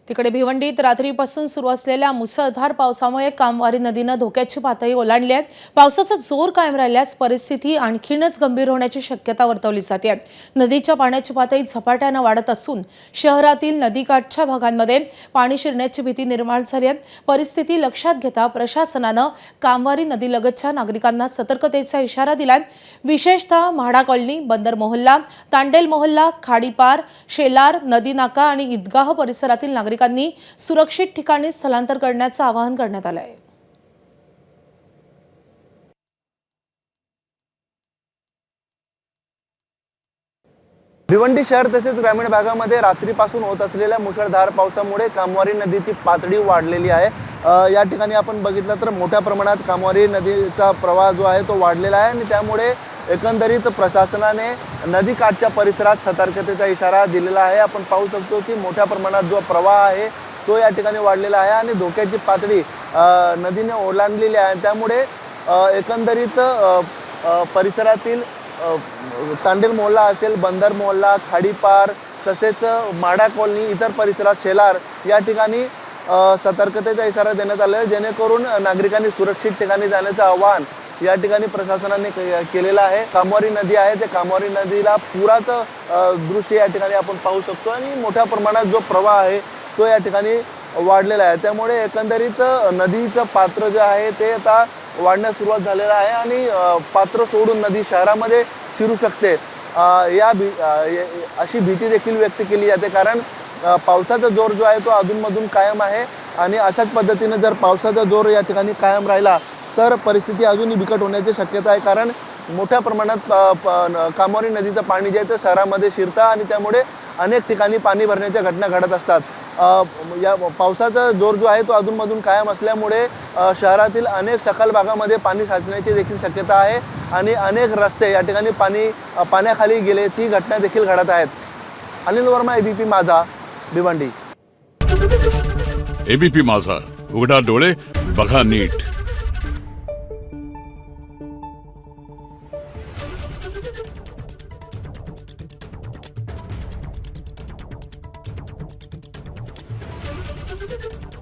तिकडे भिवंडीत रात्रीपासून सुरू असलेल्या मुसळधार पावसामुळे कामवारी नदीनं धोक्याची पातळी ओलांडली आहे। पावसाचा जोर कायम राहिल्यास परिस्थिती आणखीनच गंभीर होण्याची शक्यता वर्तवली जाते। नदीच्या पाण्याची पातळी झपाट्याने वाढत असून शहरातील नदीकाठच्या भागांमध्ये पाणी शिरण्याची भीती निर्माण झाली आहे। परिस्थिती लक्षात घेता प्रशासनाने कामवारी नदीलगतच्या नागरिकांना सतर्कतेचा इशारा दिलाय। विशेषतः म्हाडा कॉलनी, बंदर मोहल्ला, तांडेल मोहल्ला, खाडीपार, शेलार, नदी नाका आणि ईदगाह परिसरातील नागरिकांनी सुरक्षित ठिकाणी स्थलांतर करण्याचे आवाहन करण्यात आले आहे। भिवंडी शहर तसेच ग्रामीण भागामध्ये रात्रीपासून होत असलेल्या मुसळधार पावसामुळे कामवारी नदीची पातळी वाढलेली आहे। या ठिकाणी आपण बघितलं तर मोठ्या प्रमाणात कामवारी नदीचा प्रवाह जो आहे तो वाढलेला आहे आणि त्यामुळे एकंदरीत प्रशासनाने नदीकाठच्या परिसरात सतर्कतेचा इशारा दिलेला आहे। आपण पाहू शकतो की मोठ्या प्रमाणात जो प्रवाह आहे तो या ठिकाणी वाढलेला आहे आणि धोक्याची पातळी नदीने ओलांडलेली आहे। त्यामुळे एकंदरीत परिसरातील तांडेल मोहल्ला असेल, बंदर मोहल्ला, खाडीपार तसेच म्हाडा कॉलनी, इतर परिसरात शेलार या ठिकाणी सतर्कतेचा इशारा देण्यात आला आहे, जेणेकरून नागरिकांनी सुरक्षित ठिकाणी जाण्याचं आवाहन या ठिकाणी प्रशासनाने केलेलं आहे। कामवारी नदी आहे ते कामवारी नदीला पुराचं दृश्य या ठिकाणी आपण पाहू शकतो आणि मोठ्या प्रमाणात जो प्रवाह आहे तो या ठिकाणी वाढलेला आहे। त्यामुळे एकंदरीत नदीचं पात्र जे आहे ते आता वाढण्यास सुरुवात झालेला आहे आणि पात्र सोडून नदी शहरामध्ये शिरू शकते अशी भीती देखील व्यक्त केली जाते। कारण पावसाचा जोर जो आहे तो अधूनमधून कायम आहे आणि अशाच पद्धतीने जर पावसाचा जोर या ठिकाणी कायम राहिला तर परिस्थिती अजूनही बिकट होण्याची शक्यता आहे। कारण मोठ्या प्रमाणात कामवारी नदीचं पाणी जे आहे ते शहरामध्ये शिरतं आणि त्यामुळे अनेक ठिकाणी पाणी भरण्याच्या घटना घडत असतात। या पावसाचा जोर जो आहे तो अधूनमधून कायम असल्यामुळे शहरातील अनेक सखल भागामध्ये पाणी साचण्याची देखील शक्यता आहे आणि अनेक रस्ते या ठिकाणी पाण्याखाली गेल्याची घटना देखील घडत आहेत। अनिल वर्मा, एबीपी माझा, भिवंडी। एबीपी माझा, उघडा डोळे बघा नीट। Thank you.